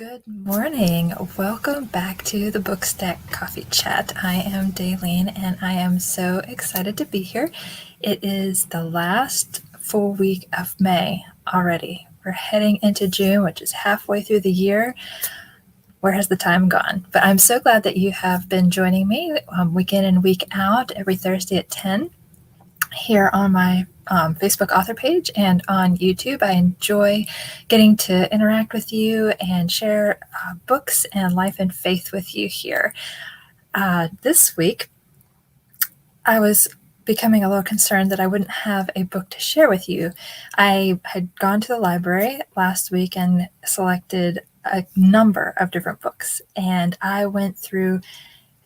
Good morning. Welcome back to the Bookstack Coffee Chat. I am Daylene and I am so excited to be here. It is the last full week of May already. We're heading into June, which is halfway through the year. Where has the time gone? But I'm so glad that you have been joining me week in and week out every Thursday at 10 here on my Facebook author page and on YouTube. I enjoy getting to interact with you and share books and life and faith with you here. This week, I was becoming a little concerned that I wouldn't have a book to share with you. I had gone to the library last week and selected a number of different books, and I went through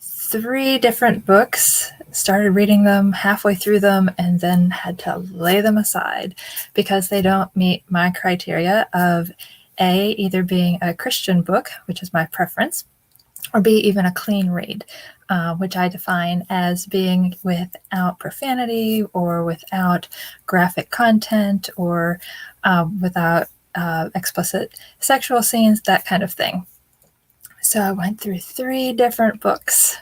3 different books, started reading them, halfway through them, and then had to lay them aside because they don't meet my criteria of A, either being a Christian book, which is my preference, or B, even a clean read, which I define as being without profanity or without graphic content or without explicit sexual scenes, that kind of thing. So I went through 3 different books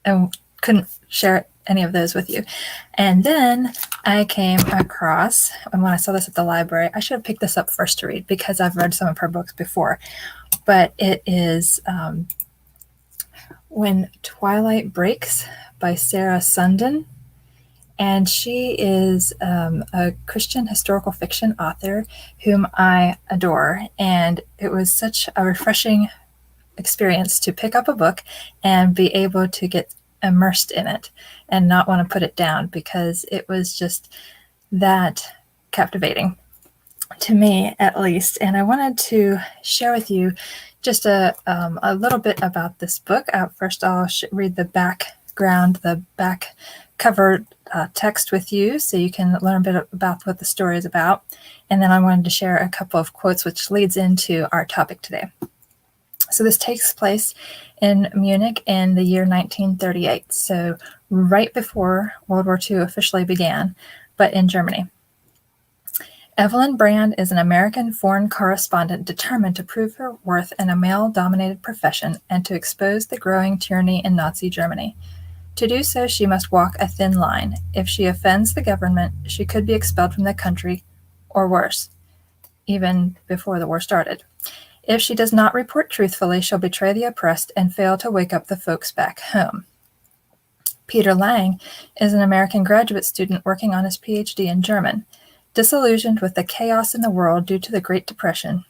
and couldn't share any of those with you. And then I came across, and when I saw this at the library, I should have picked this up first to read because I've read some of her books before, but it is When Twilight Breaks by Sarah Sundin. And she is a Christian historical fiction author whom I adore. And it was such a refreshing experience to pick up a book and be able to get immersed in it and not want to put it down because it was just that captivating to me, at least. And I wanted to share with you just a little bit about this book. First, I'll read the background, the back cover text with you so you can learn a bit about what the story is about. And then I wanted to share a couple of quotes which leads into our topic today. So this takes place in Munich in the year 1938, so right before World War II officially began, but in Germany. Evelyn Brand is an American foreign correspondent determined to prove her worth in a male-dominated profession and to expose the growing tyranny in Nazi Germany. To do so, she must walk a thin line. If she offends the government, she could be expelled from the country, or worse, even before the war started. If she does not report truthfully, she'll betray the oppressed and fail to wake up the folks back home. Peter Lang is an American graduate student working on his PhD in German. Disillusioned with the chaos in the world due to the Great Depression,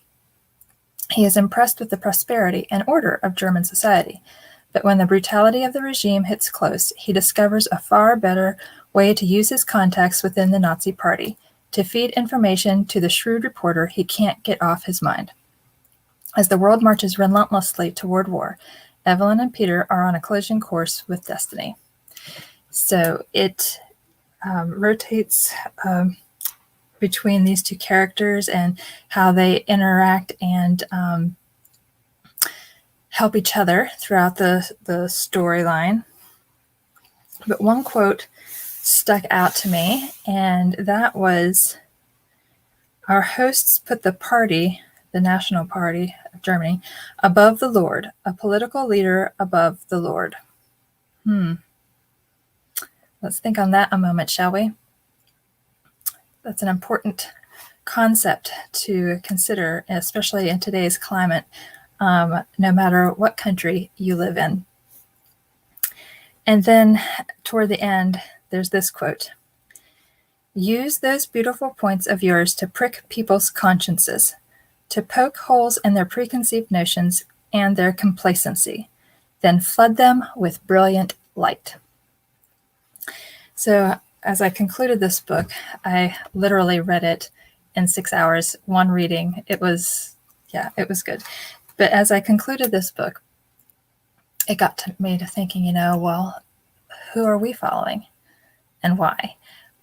he is impressed with the prosperity and order of German society. But when the brutality of the regime hits close, he discovers a far better way to use his contacts within the Nazi Party, to feed information to the shrewd reporter he can't get off his mind. As the world marches relentlessly toward war, Evelyn and Peter are on a collision course with destiny. So it rotates between these 2 characters and how they interact and help each other throughout the storyline. But one quote stuck out to me, and that was, "Our hosts put the party, the National Party of Germany, above the Lord, a political leader above the Lord." Let's think on that a moment, shall we? That's an important concept to consider, especially in today's climate, no matter what country you live in. And then toward the end, there's this quote: "Use those beautiful points of yours to prick people's consciences, to poke holes in their preconceived notions and their complacency, then flood them with brilliant light." So as I concluded this book, I literally read it in 6 hours, one reading. It was good. But as I concluded this book, it got me to thinking, well, who are we following and why?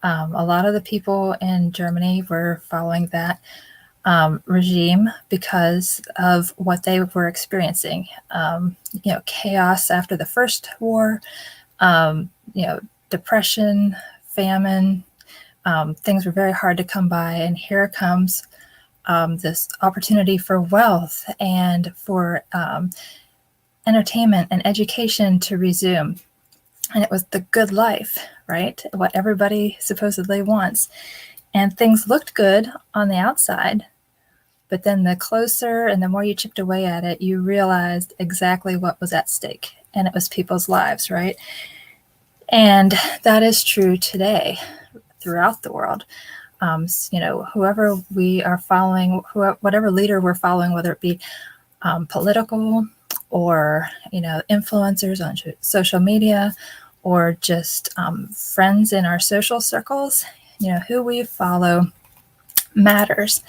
A lot of the people in Germany were following that regime because of what they were experiencing. Chaos after the First War, depression, famine, things were very hard to come by. And here comes this opportunity for wealth and for entertainment and education to resume. And it was the good life, right? What everybody supposedly wants. And things looked good on the outside, but then the closer and the more you chipped away at it, you realized exactly what was at stake. And it was people's lives, right? And that is true today throughout the world. Whoever we are following, whatever leader we're following, whether it be political or, influencers on social media or just friends in our social circles, who we follow matters.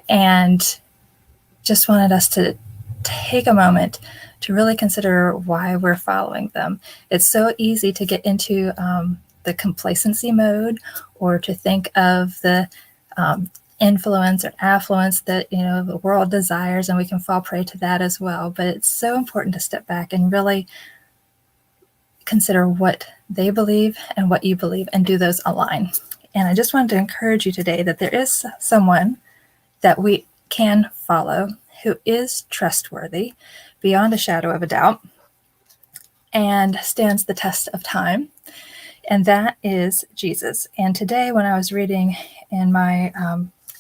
And just wanted us to take a moment to really consider why we're following them. It's so easy to get into the complacency mode, or to think of the influence or affluence that the world desires, and we can fall prey to that as well. But it's so important to step back and really consider what they believe and what you believe, and do those align. And I just wanted to encourage you today that there is someone that we can follow who is trustworthy beyond a shadow of a doubt and stands the test of time. And that is Jesus. And today, when I was reading in my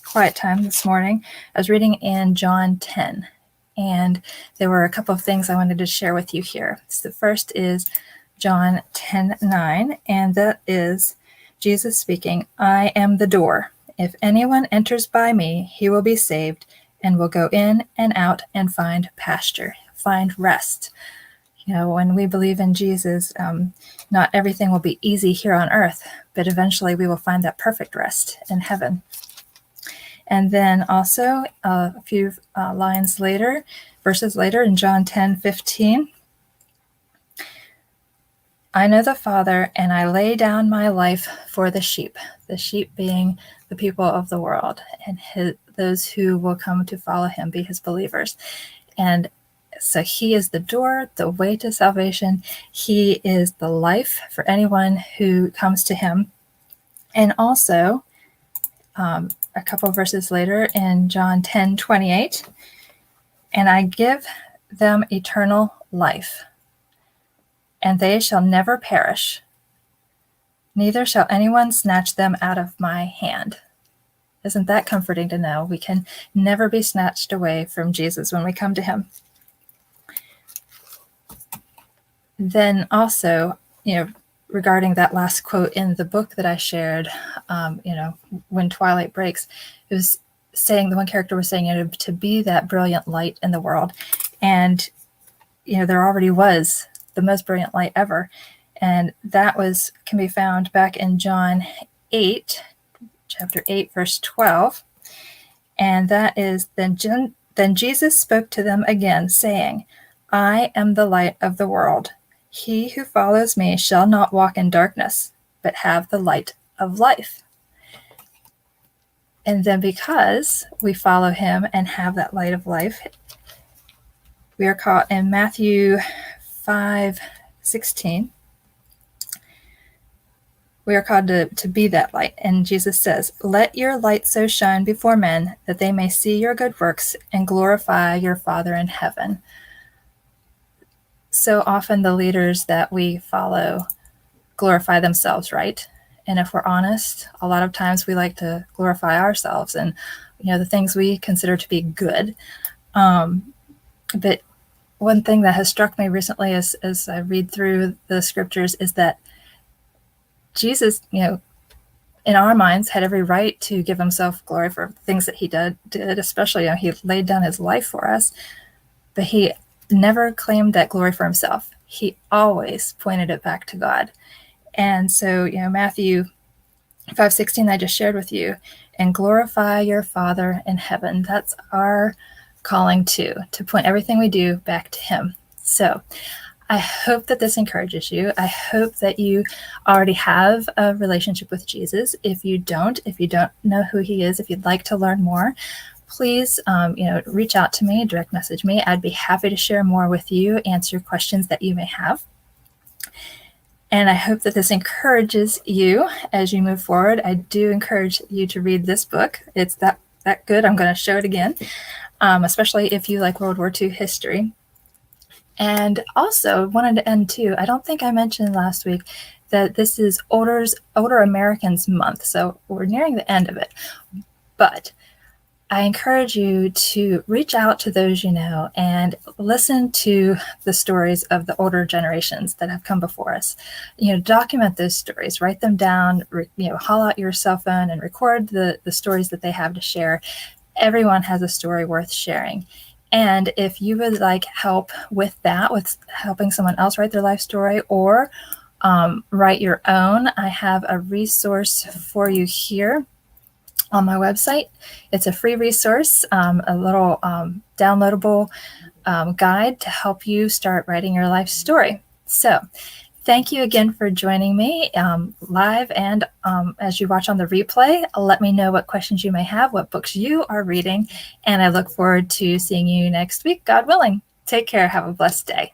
quiet time this morning, I was reading in John 10. And there were a couple of things I wanted to share with you here. So the first is John 10:9, and that is Jesus speaking, "I am the door. If anyone enters by me, he will be saved and will go in and out and find pasture," find rest. When we believe in Jesus, not everything will be easy here on earth, but eventually we will find that perfect rest in heaven. And then also a few verses later in John 10:15, "I know the Father, and I lay down my life for the sheep being the people of the world, and those who will come to follow him, be his believers." And so he is the door, the way to salvation. He is the life for anyone who comes to him. And also, a couple verses later in John 10:28, "And I give them eternal life, and they shall never perish, neither shall anyone snatch them out of my hand." Isn't that comforting to know? We can never be snatched away from Jesus when we come to him. Then also, regarding that last quote in the book that I shared, when twilight breaks, it was saying, the one character was saying, to be that brilliant light in the world. And, there already was the most brilliant light ever. And that can be found back in John 8, chapter 8, verse 12. And that is, then Jesus spoke to them again, saying, "I am the light of the world. He who follows me shall not walk in darkness, but have the light of life." And then because we follow him and have that light of life, we are caught in Matthew 5:16. We are called to be that light. And Jesus says, "Let your light so shine before men that they may see your good works and glorify your Father in heaven." So often the leaders that we follow glorify themselves, right? And if we're honest, a lot of times we like to glorify ourselves and, the things we consider to be good. But one thing that has struck me recently as I read through the scriptures is that Jesus, in our minds, had every right to give himself glory for things that he did, especially, he laid down his life for us, but he never claimed that glory for himself. He always pointed it back to God. And so, Matthew 5:16 I just shared with you, "And glorify your Father in heaven." That's our calling to point everything we do back to him. So I hope that this encourages you. I hope that you already have a relationship with Jesus. If you don't know who he is, if you'd like to learn more, please, reach out to me, direct message me. I'd be happy to share more with you, answer questions that you may have. And I hope that this encourages you as you move forward. I do encourage you to read this book. It's that good, I'm going to show it again, especially if you like World War II history. And also wanted to end too, I don't think I mentioned last week that this is Older Americans Month, so we're nearing the end of it. But I encourage you to reach out to those you know and listen to the stories of the older generations that have come before us. Document those stories, write them down, haul out your cell phone and record the stories that they have to share. Everyone has a story worth sharing. And if you would like help with that, with helping someone else write their life story or write your own, I have a resource for you here on my website. It's a free resource, a little downloadable guide to help you start writing your life story. So thank you again for joining me live and as you watch on the replay. Let me know what questions you may have, what books you are reading, and I look forward to seeing you next week, God willing. Take care. Have a blessed day.